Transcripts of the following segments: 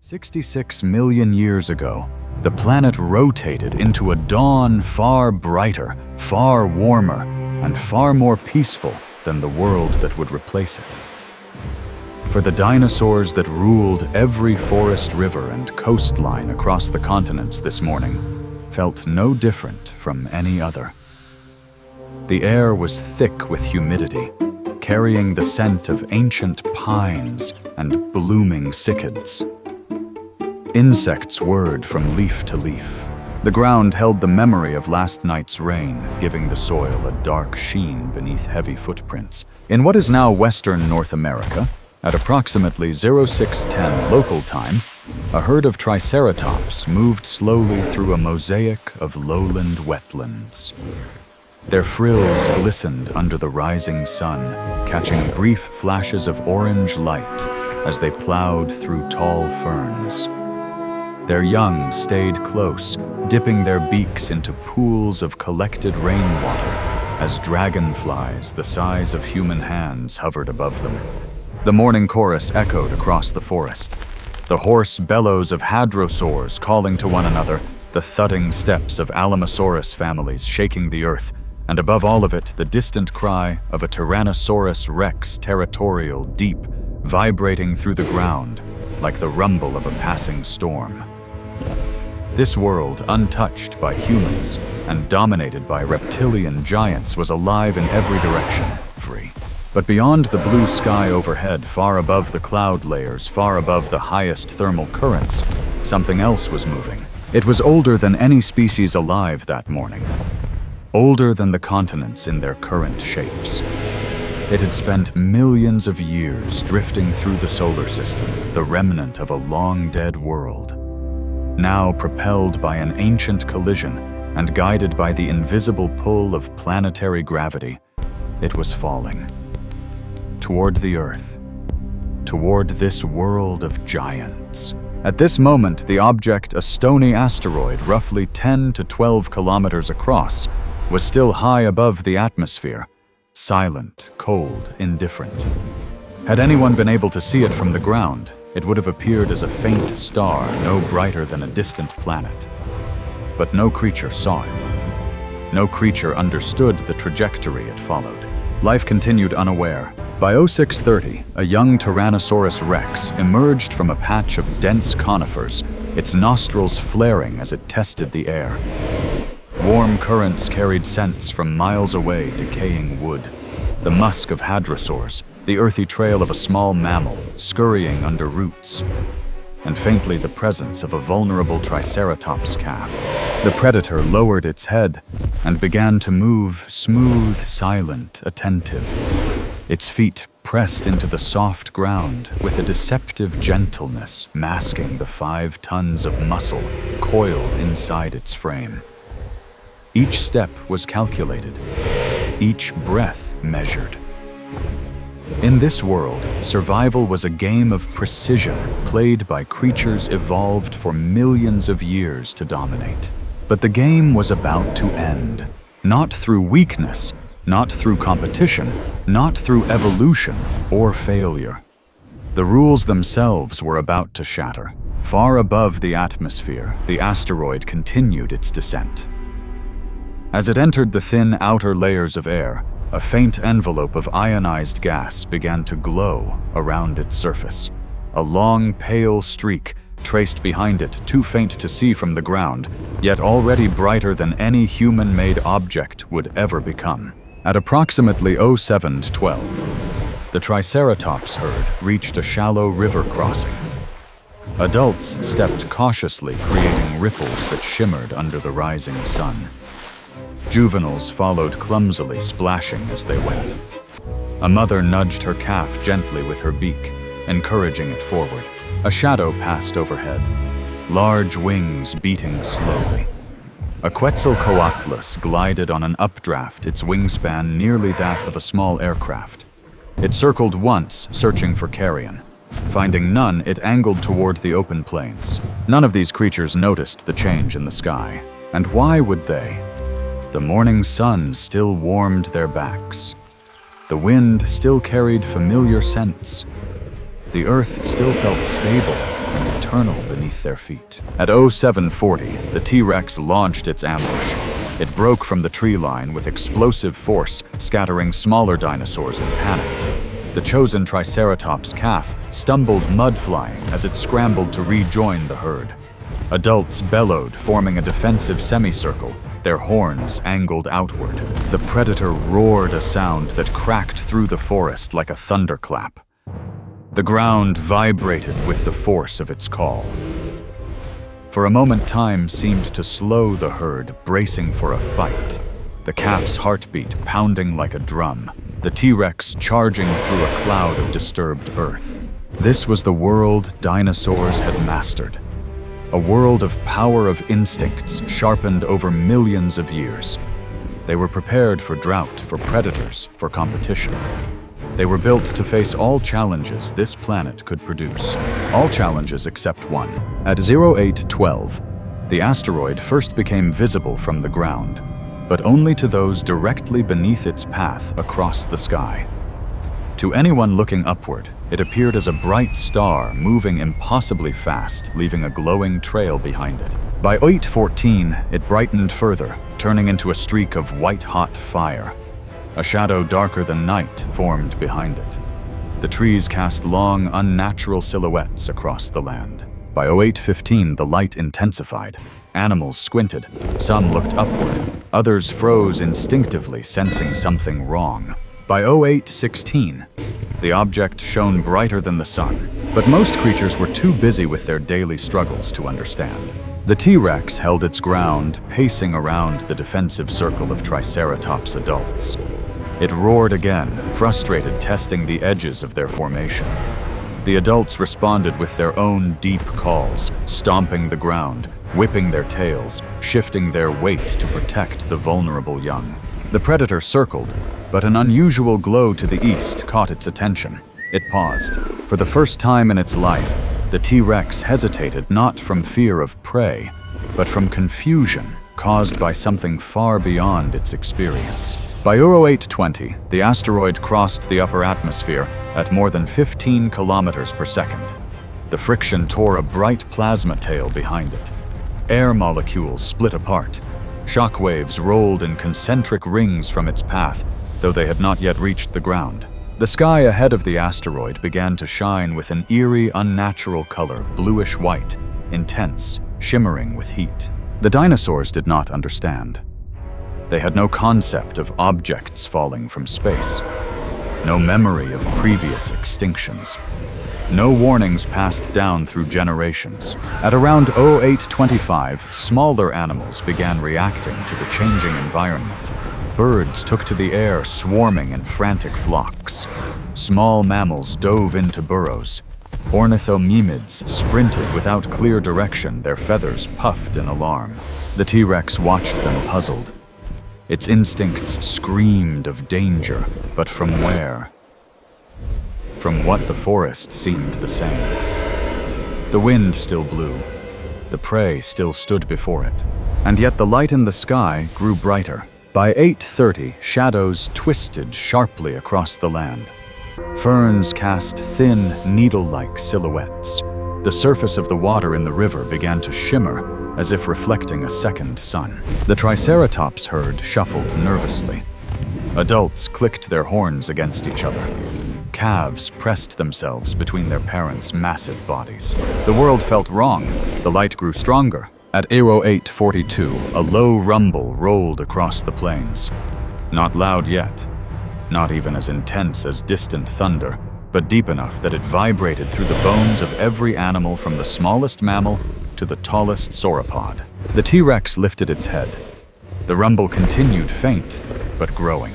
66 million years ago, the planet rotated into a dawn far brighter, far warmer, and far more peaceful than the world that would replace it. For the dinosaurs that ruled every forest, river, and coastline across the continents this morning felt no different from any other. The air was thick with humidity, carrying the scent of ancient pines and blooming cycads. Insects whirred from leaf to leaf. The ground held the memory of last night's rain, giving the soil a dark sheen beneath heavy footprints. In what is now Western North America, at approximately 0610 local time, a herd of Triceratops moved slowly through a mosaic of lowland wetlands. Their frills glistened under the rising sun, catching brief flashes of orange light as they plowed through tall ferns. Their young stayed close, dipping their beaks into pools of collected rainwater as dragonflies the size of human hands hovered above them. The morning chorus echoed across the forest, the hoarse bellows of hadrosaurs calling to one another, the thudding steps of Alamosaurus families shaking the earth, and above all of it, the distant cry of a Tyrannosaurus rex territorial deep, vibrating through the ground like the rumble of a passing storm. This world, untouched by humans and dominated by reptilian giants, was alive in every direction, free. But beyond the blue sky overhead, far above the cloud layers, far above the highest thermal currents, something else was moving. It was older than any species alive that morning. Older than the continents in their current shapes. It had spent millions of years drifting through the solar system, the remnant of a long-dead world. Now propelled by an ancient collision and guided by the invisible pull of planetary gravity, it was falling. Toward the Earth. Toward this world of giants. At this moment, the object, a stony asteroid roughly 10 to 12 kilometers across, was still high above the atmosphere, silent, cold, indifferent. Had anyone been able to see it from the ground, it would have appeared as a faint star no brighter than a distant planet. But no creature saw it. No creature understood the trajectory it followed. Life continued unaware. By 0630, a young Tyrannosaurus rex emerged from a patch of dense conifers, its nostrils flaring as it tested the air. Warm currents carried scents from miles away, decaying wood, the musk of hadrosaurs, the earthy trail of a small mammal scurrying under roots, and faintly the presence of a vulnerable Triceratops calf. The predator lowered its head and began to move, smooth, silent, attentive. Its feet pressed into the soft ground with a deceptive gentleness, masking the 5 tons of muscle coiled inside its frame. Each step was calculated, each breath measured. In this world, survival was a game of precision played by creatures evolved for millions of years to dominate. But the game was about to end, not through weakness, not through competition, not through evolution or failure. The rules themselves were about to shatter. Far above the atmosphere, the asteroid continued its descent. As it entered the thin outer layers of air, a faint envelope of ionized gas began to glow around its surface. A long, pale streak traced behind it, too faint to see from the ground, yet already brighter than any human-made object would ever become. At approximately 0712, the Triceratops herd reached a shallow river crossing. Adults stepped cautiously, creating ripples that shimmered under the rising sun. Juveniles followed clumsily, splashing as they went. A mother nudged her calf gently with her beak, encouraging it forward. A shadow passed overhead, large wings beating slowly. A Quetzalcoatlus glided on an updraft, its wingspan nearly that of a small aircraft. It circled once, searching for carrion. Finding none, it angled toward the open plains. None of these creatures noticed the change in the sky. And why would they? The morning sun still warmed their backs. The wind still carried familiar scents. The earth still felt stable, and eternal beneath their feet. At 0740, the T-Rex launched its ambush. It broke from the tree line with explosive force, scattering smaller dinosaurs in panic. The chosen Triceratops calf stumbled mud-flying as it scrambled to rejoin the herd. Adults bellowed, forming a defensive semicircle, their horns angled outward. The predator roared a sound that cracked through the forest like a thunderclap. The ground vibrated with the force of its call. For a moment, time seemed to slow the herd, bracing for a fight. The calf's heartbeat pounding like a drum, the T-Rex charging through a cloud of disturbed earth. This was the world dinosaurs had mastered. A world of power of instincts sharpened over millions of years. They were prepared for drought, for predators, for competition. They were built to face all challenges this planet could produce. All challenges except one. At 0812, the asteroid first became visible from the ground, but only to those directly beneath its path across the sky. To anyone looking upward, it appeared as a bright star moving impossibly fast, leaving a glowing trail behind it. By 0814, it brightened further, turning into a streak of white-hot fire. A shadow darker than night formed behind it. The trees cast long, unnatural silhouettes across the land. By 0815, the light intensified. Animals squinted. Some looked upward. Others froze instinctively, sensing something wrong. By 0816, the object shone brighter than the sun, but most creatures were too busy with their daily struggles to understand. The T-Rex held its ground, pacing around the defensive circle of Triceratops adults. It roared again, frustrated, testing the edges of their formation. The adults responded with their own deep calls, stomping the ground, whipping their tails, shifting their weight to protect the vulnerable young. The predator circled, but an unusual glow to the east caught its attention. It paused. For the first time in its life, the T-Rex hesitated not from fear of prey, but from confusion caused by something far beyond its experience. By 0820, the asteroid crossed the upper atmosphere at more than 15 kilometers per second. The friction tore a bright plasma tail behind it. Air molecules split apart. Shockwaves rolled in concentric rings from its path, though they had not yet reached the ground. The sky ahead of the asteroid began to shine with an eerie, unnatural color, bluish-white, intense, shimmering with heat. The dinosaurs did not understand. They had no concept of objects falling from space, no memory of previous extinctions. No warnings passed down through generations. At around 0825, smaller animals began reacting to the changing environment. Birds took to the air, swarming in frantic flocks. Small mammals dove into burrows. Ornithomimids sprinted without clear direction, their feathers puffed in alarm. The T-Rex watched them, puzzled. Its instincts screamed of danger, but from where? From what the forest seemed the same. The wind still blew. The prey still stood before it. And yet the light in the sky grew brighter. By 0830, shadows twisted sharply across the land. Ferns cast thin, needle-like silhouettes. The surface of the water in the river began to shimmer, as if reflecting a second sun. The Triceratops herd shuffled nervously. Adults clicked their horns against each other. Calves pressed themselves between their parents' massive bodies. The world felt wrong. The light grew stronger. At 0842, a low rumble rolled across the plains. Not loud yet, not even as intense as distant thunder, but deep enough that it vibrated through the bones of every animal from the smallest mammal to the tallest sauropod. The T-Rex lifted its head. The rumble continued, faint, but growing.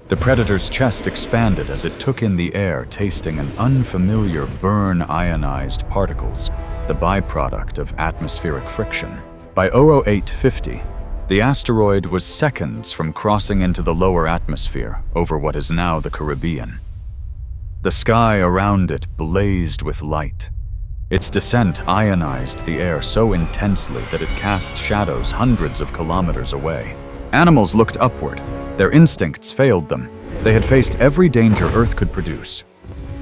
The predator's chest expanded as it took in the air, tasting an unfamiliar burn-ionized particles, the byproduct of atmospheric friction. By 0850, the asteroid was seconds from crossing into the lower atmosphere over what is now the Caribbean. The sky around it blazed with light. Its descent ionized the air so intensely that it cast shadows hundreds of kilometers away. Animals looked upward. Their instincts failed them. They had faced every danger Earth could produce.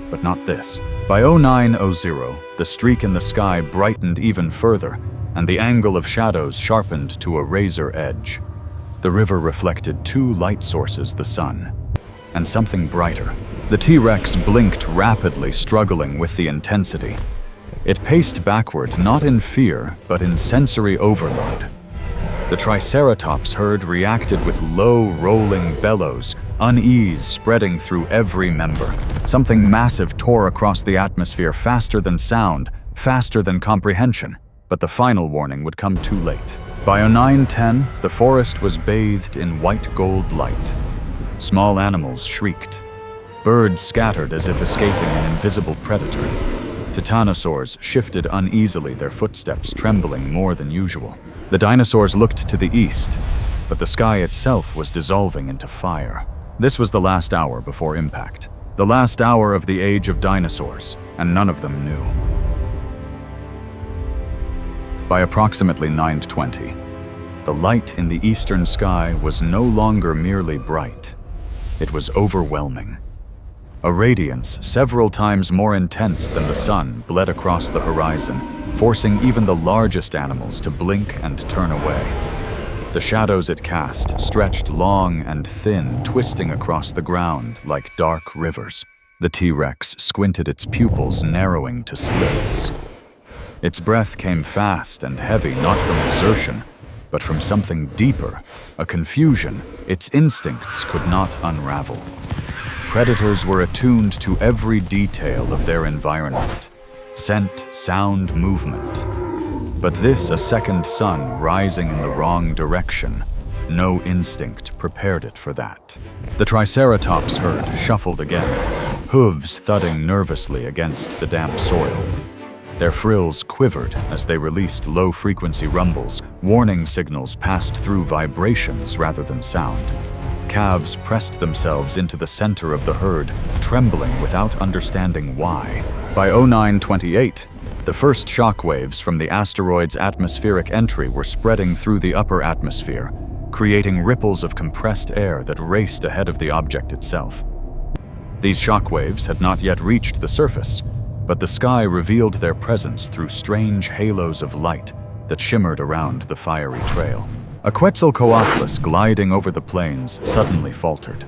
but not this. By 0900, the streak in the sky brightened even further, and the angle of shadows sharpened to a razor edge. The river reflected two light sources, the sun and something brighter. The T-Rex blinked rapidly, struggling with the intensity. It paced backward, not in fear, but in sensory overload. The Triceratops herd reacted with low, rolling bellows, unease spreading through every member. Something massive tore across the atmosphere faster than sound, faster than comprehension. But the final warning would come too late. By 0910, the forest was bathed in white-gold light. Small animals shrieked. Birds scattered as if escaping an invisible predator. Dinosaurs shifted uneasily, their footsteps trembling more than usual. The dinosaurs looked to the east, but the sky itself was dissolving into fire. This was the last hour before impact. The last hour of the age of dinosaurs, and none of them knew. By approximately 0920, the light in the eastern sky was no longer merely bright. It was overwhelming. A radiance several times more intense than the sun bled across the horizon, forcing even the largest animals to blink and turn away. The shadows it cast stretched long and thin, twisting across the ground like dark rivers. The T-Rex squinted, its pupils narrowing to slits. Its breath came fast and heavy, not from exertion, but from something deeper, a confusion its instincts could not unravel. Predators were attuned to every detail of their environment: scent, sound, movement. But this, a second sun rising in the wrong direction, no instinct prepared it for that. The Triceratops herd shuffled again, hooves thudding nervously against the damp soil. Their frills quivered as they released low-frequency rumbles. Warning signals passed through vibrations rather than sound. Calves pressed themselves into the center of the herd, trembling without understanding why. By 0928, the first shockwaves from the asteroid's atmospheric entry were spreading through the upper atmosphere, creating ripples of compressed air that raced ahead of the object itself. These shockwaves had not yet reached the surface, but the sky revealed their presence through strange halos of light that shimmered around the fiery trail. A Quetzalcoatlus gliding over the plains suddenly faltered.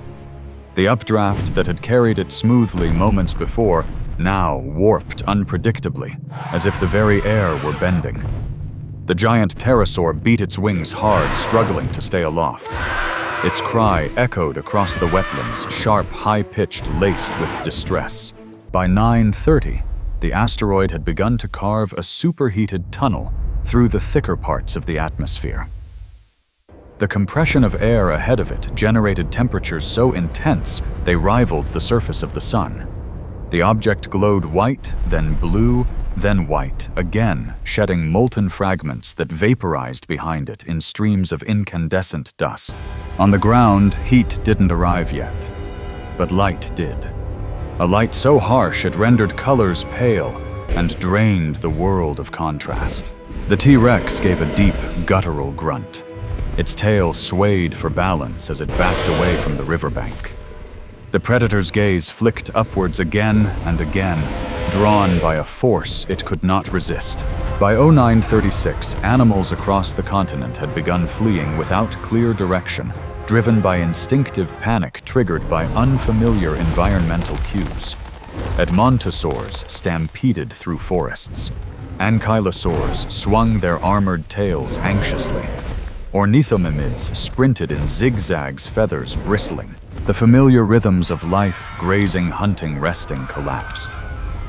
The updraft that had carried it smoothly moments before now warped unpredictably, as if the very air were bending. The giant pterosaur beat its wings hard, struggling to stay aloft. Its cry echoed across the wetlands, sharp, high-pitched, laced with distress. By 0930, the asteroid had begun to carve a superheated tunnel through the thicker parts of the atmosphere. The compression of air ahead of it generated temperatures so intense they rivaled the surface of the sun. The object glowed white, then blue, then white, again, shedding molten fragments that vaporized behind it in streams of incandescent dust. On the ground, heat didn't arrive yet, but light did. A light so harsh it rendered colors pale and drained the world of contrast. The T-Rex gave a deep, guttural grunt. Its tail swayed for balance as it backed away from the riverbank. The predator's gaze flicked upwards again and again, drawn by a force it could not resist. By 0936, animals across the continent had begun fleeing without clear direction, driven by instinctive panic triggered by unfamiliar environmental cues. Edmontosaurs stampeded through forests. Ankylosaurs swung their armored tails anxiously. Ornithomimids sprinted in zigzags, feathers bristling. The familiar rhythms of life, grazing, hunting, resting, collapsed.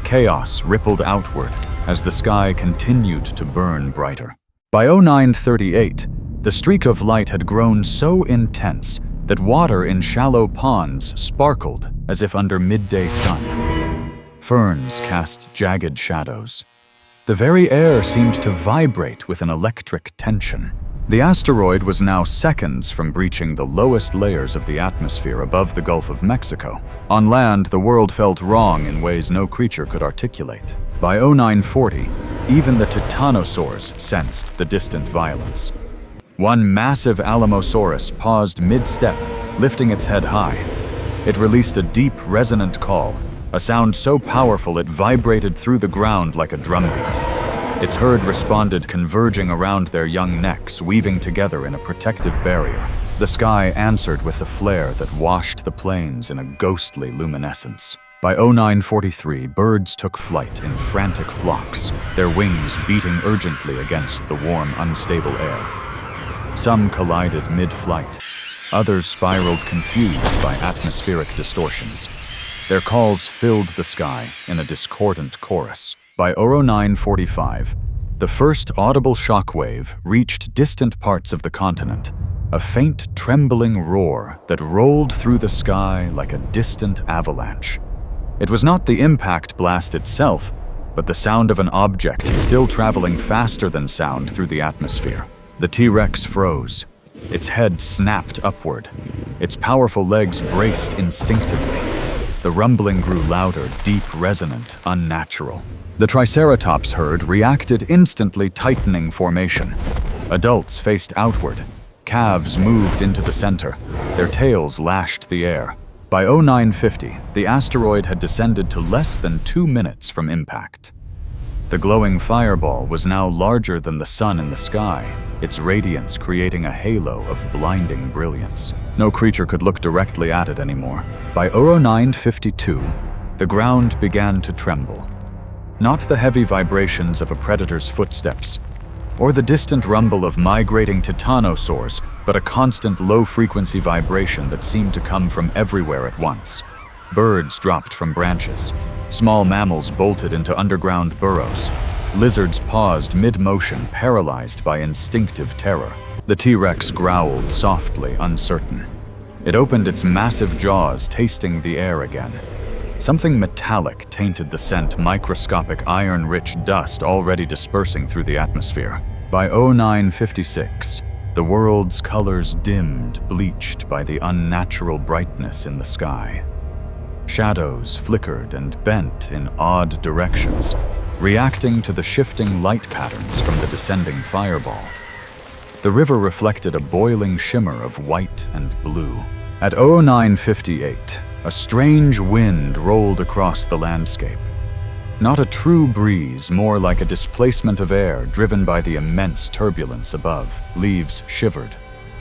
Chaos rippled outward as the sky continued to burn brighter. By 0938, the streak of light had grown so intense that water in shallow ponds sparkled as if under midday sun. Ferns cast jagged shadows. The very air seemed to vibrate with an electric tension. The asteroid was now seconds from breaching the lowest layers of the atmosphere above the Gulf of Mexico. On land, the world felt wrong in ways no creature could articulate. By 0940, even the titanosaurs sensed the distant violence. One massive Alamosaurus paused mid-step, lifting its head high. It released a deep, resonant call, a sound so powerful it vibrated through the ground like a drumbeat. Its herd responded, converging around their young necks, weaving together in a protective barrier. The sky answered with a flare that washed the plains in a ghostly luminescence. By 0943, birds took flight in frantic flocks, their wings beating urgently against the warm, unstable air. Some collided mid-flight. Others spiraled confused by atmospheric distortions. Their calls filled the sky in a discordant chorus. By 0945, the first audible shockwave reached distant parts of the continent, a faint, trembling roar that rolled through the sky like a distant avalanche. It was not the impact blast itself, but the sound of an object still traveling faster than sound through the atmosphere. The T-Rex froze. Its head snapped upward. Its powerful legs braced instinctively. The rumbling grew louder, deep, resonant, unnatural. The Triceratops herd reacted instantly, tightening formation. Adults faced outward. Calves moved into the center. Their tails lashed the air. By 0950, the asteroid had descended to less than 2 minutes from impact. The glowing fireball was now larger than the sun in the sky, its radiance creating a halo of blinding brilliance. No creature could look directly at it anymore. By 0952, the ground began to tremble. Not the heavy vibrations of a predator's footsteps, or the distant rumble of migrating Dinosaurs, but a constant low-frequency vibration that seemed to come from everywhere at once. Birds dropped from branches. Small mammals bolted into underground burrows. Lizards paused mid-motion, paralyzed by instinctive terror. The T-Rex growled softly, uncertain. It opened its massive jaws, tasting the air again. Something metallic tainted the scent, microscopic iron-rich dust already dispersing through the atmosphere. By 0956, the world's colors dimmed, bleached by the unnatural brightness in the sky. Shadows flickered and bent in odd directions, reacting to the shifting light patterns from the descending fireball. The river reflected a boiling shimmer of white and blue. At 0958, a strange wind rolled across the landscape. Not a true breeze, more like a displacement of air driven by the immense turbulence above. Leaves shivered.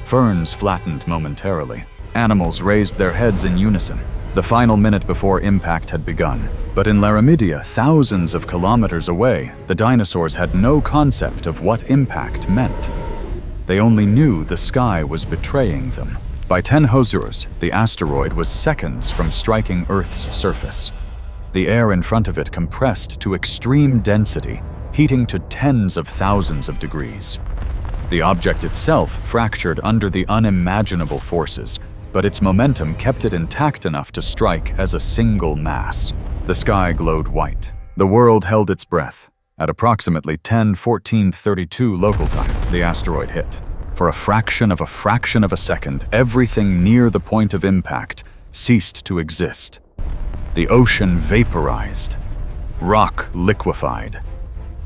Ferns flattened momentarily. Animals raised their heads in unison. The final minute before impact had begun. But in Laramidia, thousands of kilometers away, the dinosaurs had no concept of what impact meant. They only knew the sky was betraying them. By 10 Hosurs, the asteroid was seconds from striking Earth's surface. The air in front of it compressed to extreme density, heating to tens of thousands of degrees. The object itself fractured under the unimaginable forces, but its momentum kept it intact enough to strike as a single mass. The sky glowed white. The world held its breath. At approximately 10:14:32 local time, the asteroid hit. For a fraction of a second, everything near the point of impact ceased to exist. The ocean vaporized. Rock liquefied.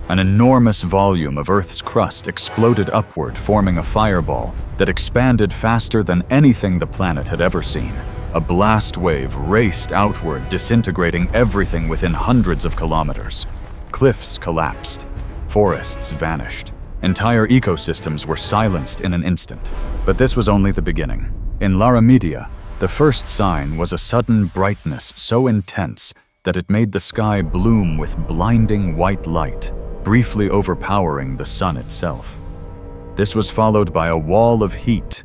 An enormous volume of Earth's crust exploded upward, forming a fireball that expanded faster than anything the planet had ever seen. A blast wave raced outward, disintegrating everything within hundreds of kilometers. Cliffs collapsed. Forests vanished. Entire ecosystems were silenced in an instant. But this was only the beginning. In Laramidia, the first sign was a sudden brightness so intense that it made the sky bloom with blinding white light, briefly overpowering the sun itself. This was followed by a wall of heat,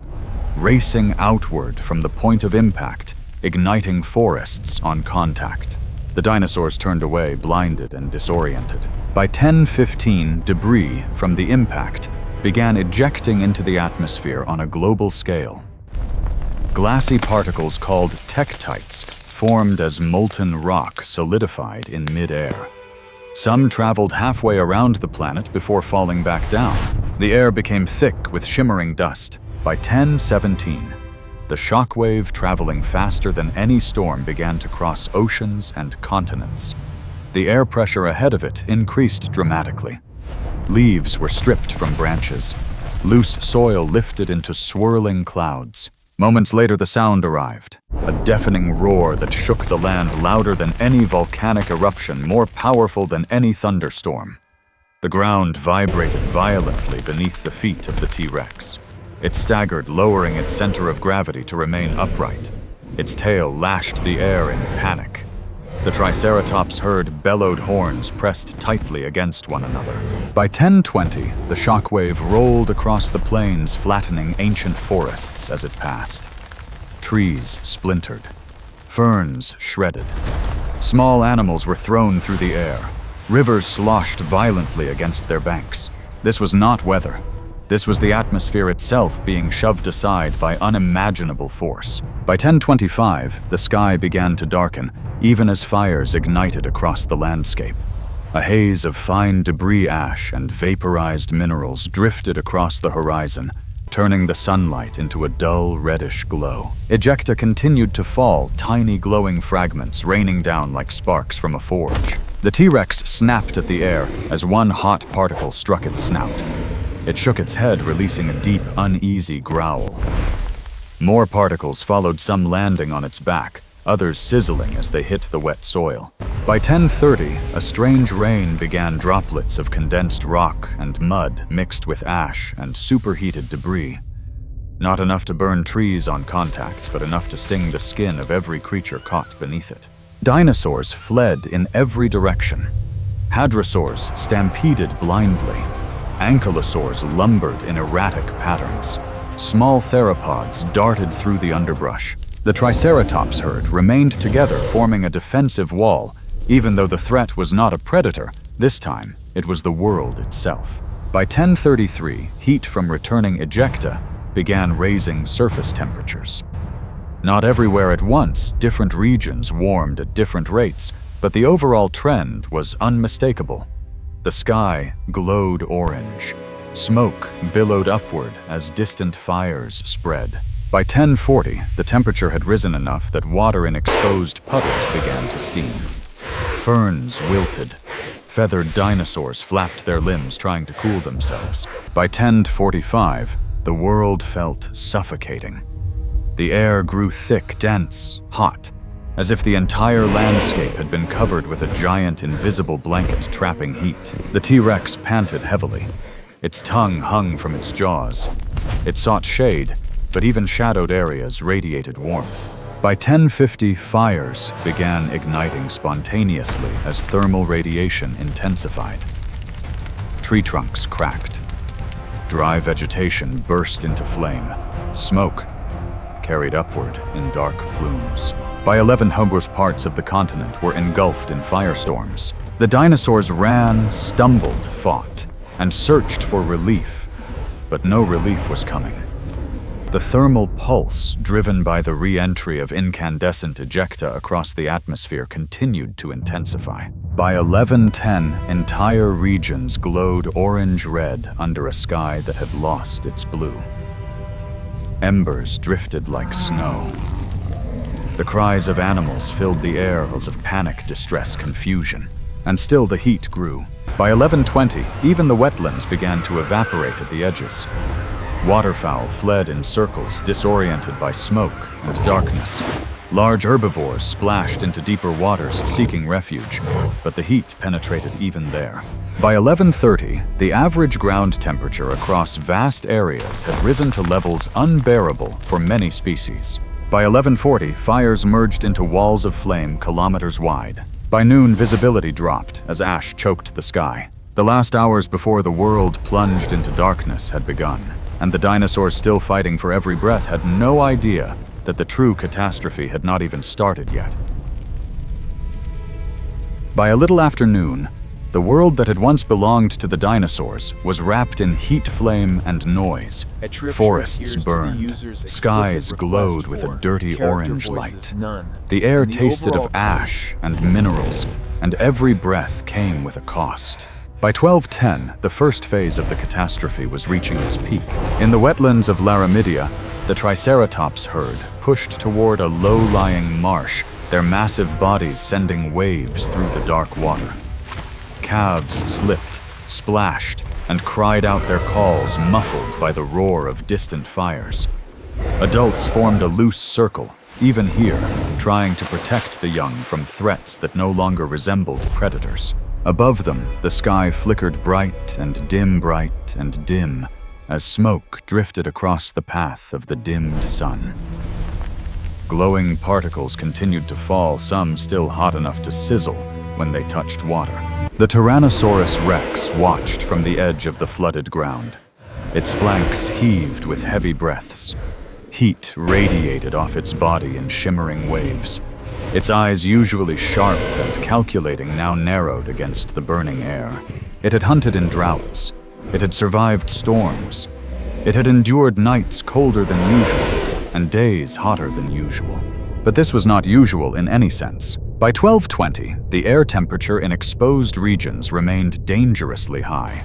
racing outward from the point of impact, igniting forests on contact. The dinosaurs turned away, blinded and disoriented. By 10:15, debris from the impact began ejecting into the atmosphere on a global scale. Glassy particles called tektites formed as molten rock solidified in mid-air. Some traveled halfway around the planet before falling back down. The air became thick with shimmering dust. By 10:17, the shockwave, traveling faster than any storm, began to cross oceans and continents. The air pressure ahead of it increased dramatically. Leaves were stripped from branches. Loose soil lifted into swirling clouds. Moments later, the sound arrived. A deafening roar that shook the land louder than any volcanic eruption, more powerful than any thunderstorm. The ground vibrated violently beneath the feet of the T-Rex. It staggered, lowering its center of gravity to remain upright. Its tail lashed the air in panic. The Triceratops herd bellowed, horns pressed tightly against one another. By 1020, the shockwave rolled across the plains, flattening ancient forests as it passed. Trees splintered. Ferns shredded. Small animals were thrown through the air. Rivers sloshed violently against their banks. This was not weather. This was the atmosphere itself being shoved aside by unimaginable force. By 1025, the sky began to darken, even as fires ignited across the landscape. A haze of fine debris ash and vaporized minerals drifted across the horizon, turning the sunlight into a dull reddish glow. Ejecta continued to fall, tiny glowing fragments raining down like sparks from a forge. The T-Rex snapped at the air as one hot particle struck its snout. It shook its head, releasing a deep, uneasy growl. More particles followed, some landing on its back, others sizzling as they hit the wet soil. By 1030, a strange rain began, droplets of condensed rock and mud mixed with ash and superheated debris. Not enough to burn trees on contact, but enough to sting the skin of every creature caught beneath it. Dinosaurs fled in every direction. Hadrosaurs stampeded blindly. Ankylosaurs lumbered in erratic patterns. Small theropods darted through the underbrush. The Triceratops herd remained together, forming a defensive wall, even though the threat was not a predator. This time, it was the world itself. By 1033, heat from returning ejecta began raising surface temperatures. Not everywhere at once, different regions warmed at different rates, but the overall trend was unmistakable. The sky glowed orange. Smoke billowed upward as distant fires spread. By 1040, the temperature had risen enough that water in exposed puddles began to steam. Ferns wilted. Feathered dinosaurs flapped their limbs, trying to cool themselves. By 1045, the world felt suffocating. The air grew thick, dense, hot, as if the entire landscape had been covered with a giant invisible blanket trapping heat. The T-Rex panted heavily. Its tongue hung from its jaws. It sought shade, but even shadowed areas radiated warmth. By 1050, fires began igniting spontaneously as thermal radiation intensified. Tree trunks cracked. Dry vegetation burst into flame. Smoke carried upward in dark plumes. By 1100, parts of the continent were engulfed in firestorms. The dinosaurs ran, stumbled, fought, and searched for relief, but no relief was coming. The thermal pulse, driven by the re-entry of incandescent ejecta across the atmosphere, continued to intensify. By 1110, entire regions glowed orange-red under a sky that had lost its blue. Embers drifted like snow. The cries of animals filled the air of panic, distress, confusion. And still the heat grew. By 1120, even the wetlands began to evaporate at the edges. Waterfowl fled in circles, disoriented by smoke and darkness. Large herbivores splashed into deeper waters, seeking refuge, but the heat penetrated even there. By 1130, the average ground temperature across vast areas had risen to levels unbearable for many species. By 1140, fires merged into walls of flame kilometers wide. By noon, visibility dropped as ash choked the sky. The last hours before the world plunged into darkness had begun, and the dinosaurs, still fighting for every breath, had no idea that the true catastrophe had not even started yet. By a little after noon, the world that had once belonged to the dinosaurs was wrapped in heat, flame, and noise. Forests burned. Skies glowed with a dirty orange light. The air tasted of ash and minerals, and every breath came with a cost. By 1210, the first phase of the catastrophe was reaching its peak. In the wetlands of Laramidia, the Triceratops herd pushed toward a low-lying marsh, their massive bodies sending waves through the dark water. Calves slipped, splashed, and cried out their calls, muffled by the roar of distant fires. Adults formed a loose circle, even here, trying to protect the young from threats that no longer resembled predators. Above them, the sky flickered bright and dim as smoke drifted across the path of the dimmed sun. Glowing particles continued to fall, some still hot enough to sizzle when they touched water. The Tyrannosaurus Rex watched from the edge of the flooded ground. Its flanks heaved with heavy breaths. Heat radiated off its body in shimmering waves. Its eyes, usually sharp and calculating, now narrowed against the burning air. It had hunted in droughts. It had survived storms. It had endured nights colder than usual and days hotter than usual. But this was not usual in any sense. By 1220, the air temperature in exposed regions remained dangerously high.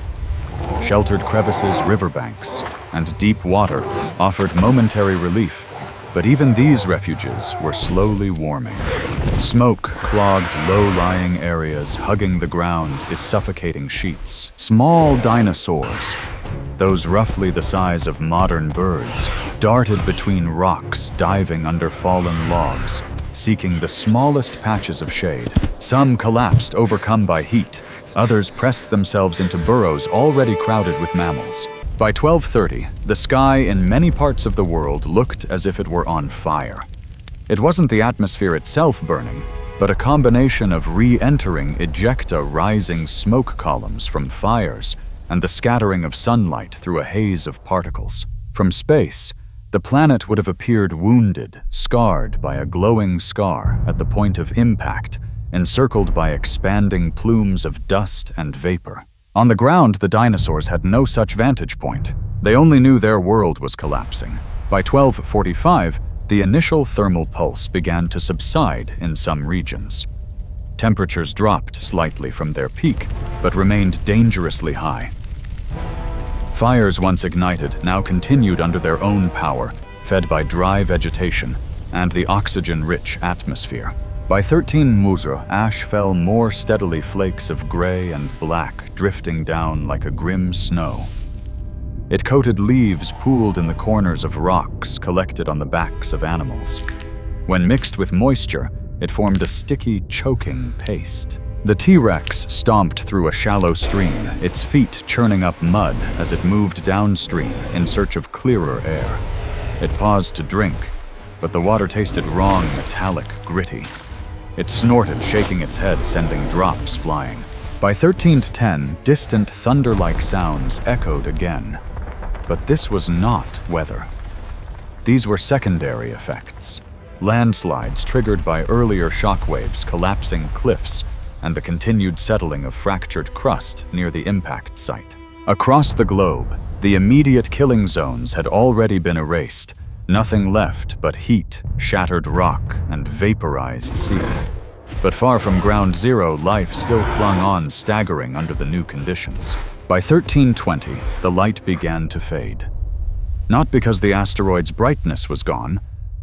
Sheltered crevices, riverbanks, and deep water offered momentary relief, but even these refuges were slowly warming. Smoke clogged low-lying areas, hugging the ground in suffocating sheets. Small dinosaurs, those roughly the size of modern birds, darted between rocks, diving under fallen logs, seeking the smallest patches of shade. Some collapsed, overcome by heat. Others pressed themselves into burrows already crowded with mammals. By 1230, the sky in many parts of the world looked as if it were on fire. It wasn't the atmosphere itself burning, but a combination of re-entering ejecta rising smoke columns from fires and the scattering of sunlight through a haze of particles. From space, the planet would have appeared wounded, scarred by a glowing scar at the point of impact, encircled by expanding plumes of dust and vapor. On the ground, the dinosaurs had no such vantage point. They only knew their world was collapsing. By 1245, the initial thermal pulse began to subside in some regions. Temperatures dropped slightly from their peak, but remained dangerously high. Fires once ignited now continued under their own power, fed by dry vegetation and the oxygen-rich atmosphere. By 13 Musra, ash fell more steadily, flakes of gray and black drifting down like a grim snow. It coated leaves pooled in the corners of rocks collected on the backs of animals. When mixed with moisture, it formed a sticky, choking paste. The T-Rex stomped through a shallow stream, its feet churning up mud as it moved downstream in search of clearer air. It paused to drink, but the water tasted wrong, metallic, gritty. It snorted, shaking its head, sending drops flying. By 1310, distant thunder-like sounds echoed again. But this was not weather. These were secondary effects. Landslides triggered by earlier shockwaves, collapsing cliffs, and the continued settling of fractured crust near the impact site. Across the globe, the immediate killing zones had already been erased, nothing left but heat, shattered rock, and vaporized sea. But far from ground zero, life still clung on, staggering under the new conditions. By 1320, the light began to fade. Not because the asteroid's brightness was gone,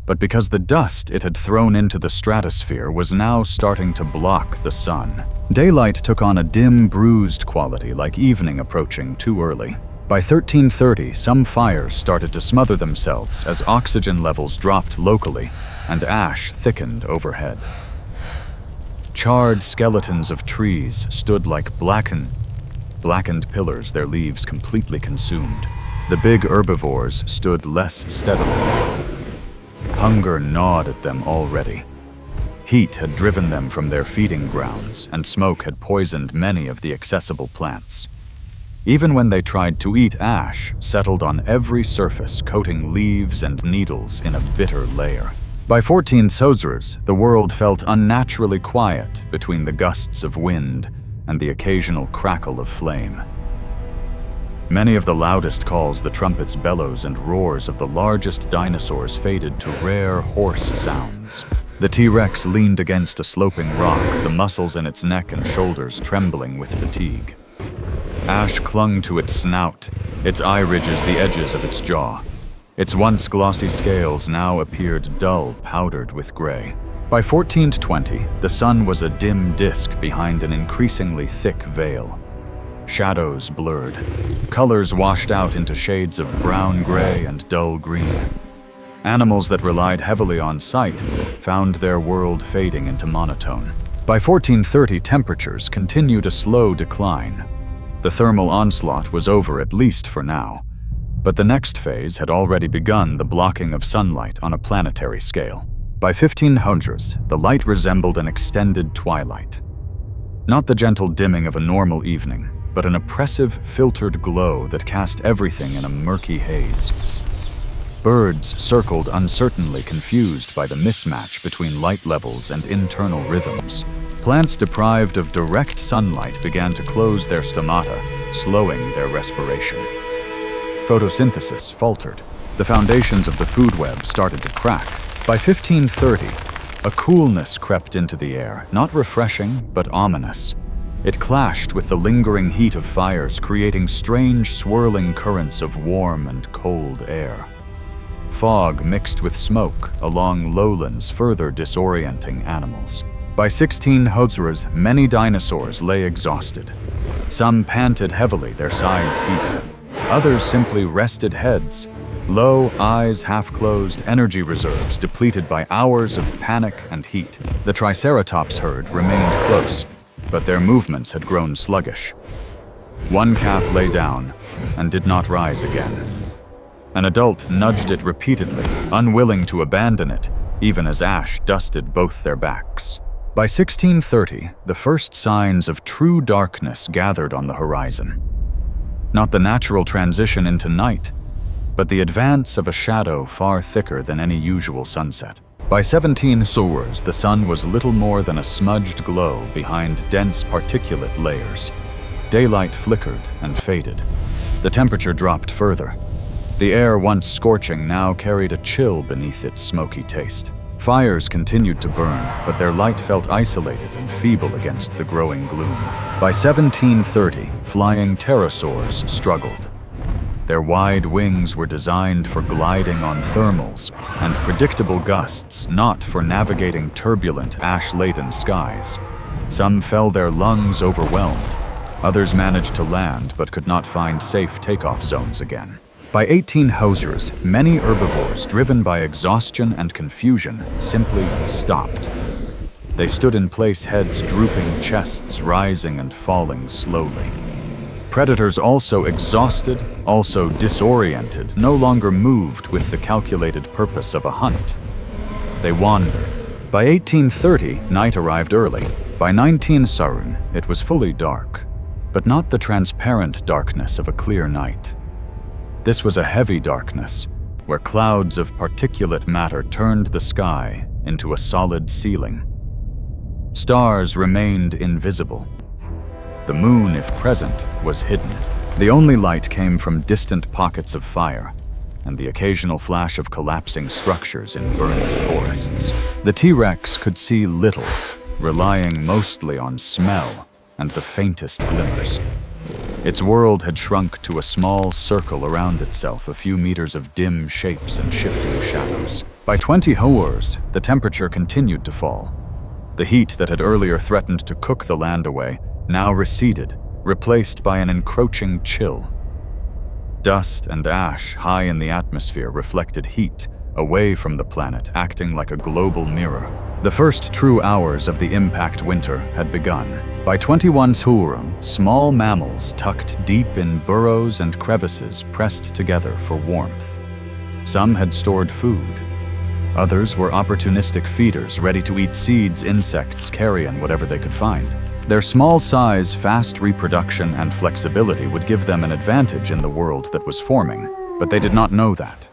but because the dust it had thrown into the stratosphere was now starting to block the sun. Daylight took on a dim, bruised quality, like evening approaching too early. By 1330, some fires started to smother themselves as oxygen levels dropped locally and ash thickened overhead. Charred skeletons of trees stood like blackened pillars, their leaves completely consumed. The big herbivores stood less steadily. Hunger gnawed at them already. Heat had driven them from their feeding grounds, and smoke had poisoned many of the accessible plants. Even when they tried to eat, ash settled on every surface, coating leaves and needles in a bitter layer. By 14 Sozras, the world felt unnaturally quiet between the gusts of wind and the occasional crackle of flame. Many of the loudest calls, the trumpets, bellows, and roars of the largest dinosaurs faded to rare, hoarse sounds. The T-Rex leaned against a sloping rock, the muscles in its neck and shoulders trembling with fatigue. Ash clung to its snout, its eye ridges the edges of its jaw. Its once glossy scales now appeared dull, powdered with gray. By 1420, the sun was a dim disk behind an increasingly thick veil. Shadows blurred. Colors washed out into shades of brown-gray and dull green. Animals that relied heavily on sight found their world fading into monotone. By 1430, temperatures continued a slow decline. The thermal onslaught was over, at least for now. But the next phase had already begun, the blocking of sunlight on a planetary scale. By 1500s, the light resembled an extended twilight. Not the gentle dimming of a normal evening, but an oppressive, filtered glow that cast everything in a murky haze. Birds circled uncertainly, confused by the mismatch between light levels and internal rhythms. Plants deprived of direct sunlight began to close their stomata, slowing their respiration. Photosynthesis faltered. The foundations of the food web started to crack. By 1530, a coolness crept into the air, not refreshing, but ominous. It clashed with the lingering heat of fires, creating strange, swirling currents of warm and cold air. Fog mixed with smoke along lowlands, further disorienting animals. By 1600s, many dinosaurs lay exhausted. Some panted heavily, their sides heaving. Others simply rested heads. Low, eyes half-closed, energy reserves depleted by hours of panic and heat. The Triceratops herd remained close, but their movements had grown sluggish. One calf lay down and did not rise again. An adult nudged it repeatedly, unwilling to abandon it, even as ash dusted both their backs. By 1630, the first signs of true darkness gathered on the horizon. Not the natural transition into night, but the advance of a shadow far thicker than any usual sunset. By 1700s, the sun was little more than a smudged glow behind dense particulate layers. Daylight flickered and faded. The temperature dropped further. The air, once scorching, now carried a chill beneath its smoky taste. Fires continued to burn, but their light felt isolated and feeble against the growing gloom. By 1730, flying pterosaurs struggled. Their wide wings were designed for gliding on thermals and predictable gusts, not for navigating turbulent, ash-laden skies. Some felt their lungs overwhelmed. Others managed to land but could not find safe takeoff zones again. By 1800s, many herbivores, driven by exhaustion and confusion, simply stopped. They stood in place, heads drooping, chests rising and falling slowly. Predators, also exhausted, also disoriented, no longer moved with the calculated purpose of a hunt. They wandered. By 1830, night arrived early. By 1900, it was fully dark, but not the transparent darkness of a clear night. This was a heavy darkness, where clouds of particulate matter turned the sky into a solid ceiling. Stars remained invisible. The moon, if present, was hidden. The only light came from distant pockets of fire and the occasional flash of collapsing structures in burning forests. The T-Rex could see little, relying mostly on smell and the faintest glimmers. Its world had shrunk to a small circle around itself, a few meters of dim shapes and shifting shadows. By 2000s, the temperature continued to fall. The heat that had earlier threatened to cook the land away now receded, replaced by an encroaching chill. Dust and ash high in the atmosphere reflected heat away from the planet, acting like a global mirror. The first true hours of the impact winter had begun. By 2100, small mammals tucked deep in burrows and crevices pressed together for warmth. Some had stored food. Others were opportunistic feeders, ready to eat seeds, insects, carrion, whatever they could find. Their small size, fast reproduction, and flexibility would give them an advantage in the world that was forming, but they did not know that.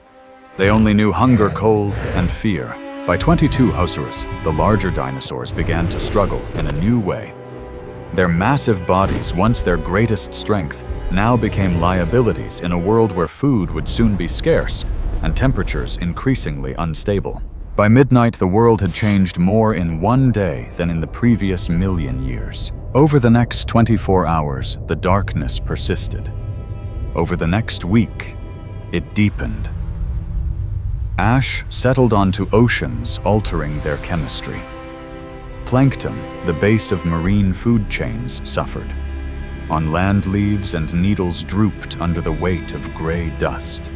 They only knew hunger, cold, and fear. By 2200s, the larger dinosaurs began to struggle in a new way. Their massive bodies, once their greatest strength, now became liabilities in a world where food would soon be scarce and temperatures increasingly unstable. By midnight, the world had changed more in one day than in the previous million years. Over the next 24 hours, the darkness persisted. Over the next week, it deepened. Ash settled onto oceans, altering their chemistry. Plankton, the base of marine food chains, suffered. On land, leaves and needles drooped under the weight of gray dust.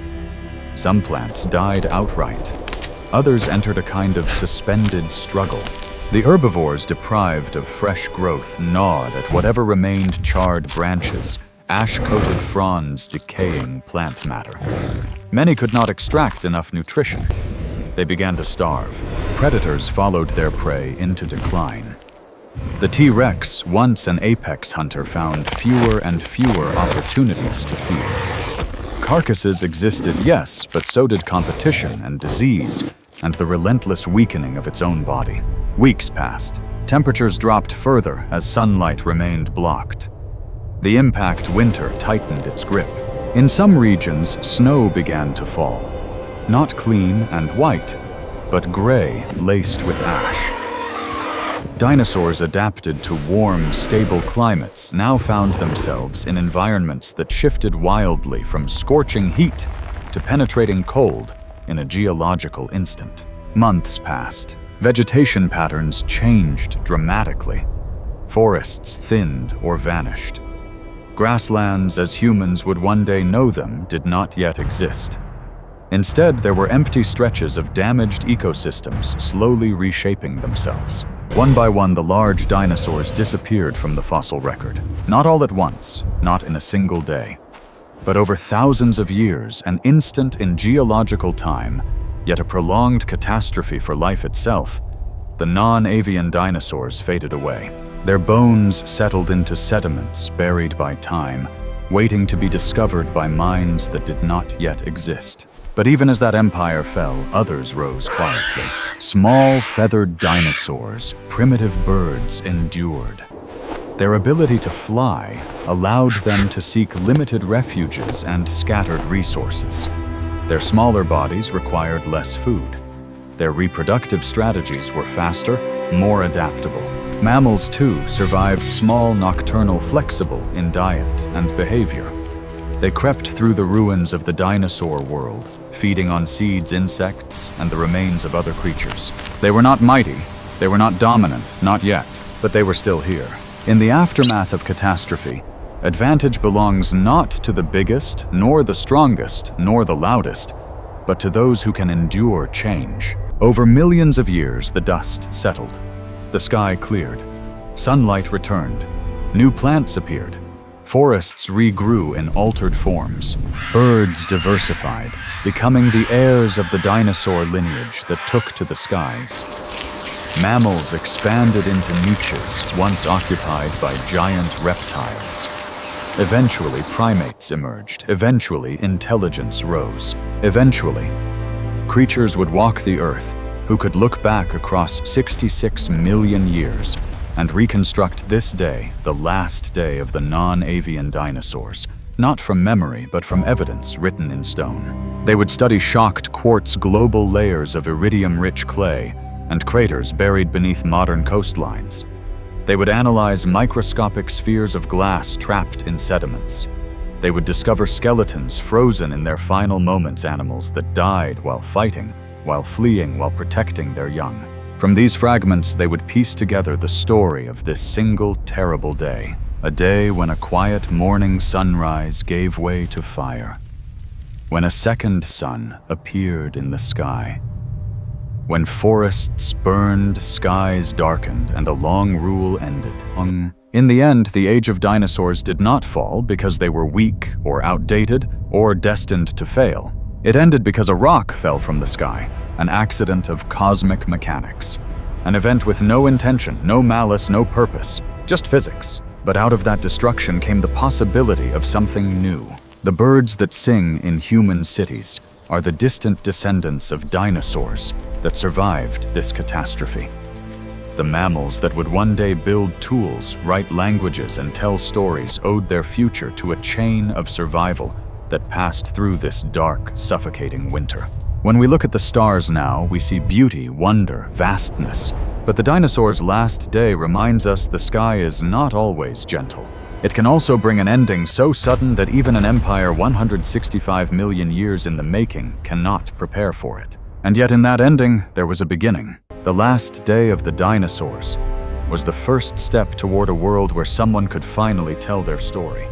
Some plants died outright, Others entered a kind of suspended struggle. The herbivores, deprived of fresh growth, gnawed at whatever remained: charred branches, ash-coated fronds, decaying plant matter. Many could not extract enough nutrition. They began to starve. Predators followed their prey into decline. The T-Rex, once an apex hunter, found fewer and fewer opportunities to feed. Carcasses existed, yes, but so did competition and disease, and the relentless weakening of its own body. Weeks passed. Temperatures dropped further as sunlight remained blocked. The impact winter tightened its grip. In some regions, snow began to fall. Not clean and white, but gray laced with ash. Dinosaurs adapted to warm, stable climates now found themselves in environments that shifted wildly from scorching heat to penetrating cold in a geological instant. Months passed. Vegetation patterns changed dramatically. Forests thinned or vanished. Grasslands, as humans would one day know them, did not yet exist. Instead, there were empty stretches of damaged ecosystems slowly reshaping themselves. One by one, the large dinosaurs disappeared from the fossil record. Not all at once, not in a single day, but over thousands of years, an instant in geological time, yet a prolonged catastrophe for life itself. The non-avian dinosaurs faded away. Their bones settled into sediments buried by time, waiting to be discovered by minds that did not yet exist. But even as that empire fell, others rose quietly. Small, feathered dinosaurs, primitive birds, endured. Their ability to fly allowed them to seek limited refuges and scattered resources. Their smaller bodies required less food. Their reproductive strategies were faster, more adaptable. Mammals, too, survived small, nocturnal, flexible in diet and behavior. They crept through the ruins of the dinosaur world, feeding on seeds, insects, and the remains of other creatures. They were not mighty, they were not dominant, not yet, but they were still here. In the aftermath of catastrophe, advantage belongs not to the biggest, nor the strongest, nor the loudest, but to those who can endure change. Over millions of years, the dust settled. The sky cleared. Sunlight returned. New plants appeared. Forests regrew in altered forms. Birds diversified, becoming the heirs of the dinosaur lineage that took to the skies. Mammals expanded into niches once occupied by giant reptiles. Eventually, primates emerged. Eventually, intelligence rose. Eventually, creatures would walk the earth who could look back across 66 million years and reconstruct this day, the last day of the non-avian dinosaurs, not from memory, but from evidence written in stone. They would study shocked quartz global layers of iridium-rich clay and craters buried beneath modern coastlines. They would analyze microscopic spheres of glass trapped in sediments. They would discover skeletons frozen in their final moments, animals that died while fighting, while fleeing, while protecting their young. From these fragments, they would piece together the story of this single terrible day, a day when a quiet morning sunrise gave way to fire, when a second sun appeared in the sky, when forests burned, skies darkened, and a long rule ended. In the end, the age of dinosaurs did not fall because they were weak or outdated or destined to fail. It ended because a rock fell from the sky, an accident of cosmic mechanics. An event with no intention, no malice, no purpose, just physics. But out of that destruction came the possibility of something new. The birds that sing in human cities are the distant descendants of dinosaurs that survived this catastrophe. The mammals that would one day build tools, write languages, and tell stories owed their future to a chain of survival that passed through this dark, suffocating winter. When we look at the stars now, we see beauty, wonder, vastness. But the dinosaurs' last day reminds us the sky is not always gentle. It can also bring an ending so sudden that even an empire 165 million years in the making cannot prepare for it. And yet in that ending, there was a beginning. The last day of the dinosaurs was the first step toward a world where someone could finally tell their story.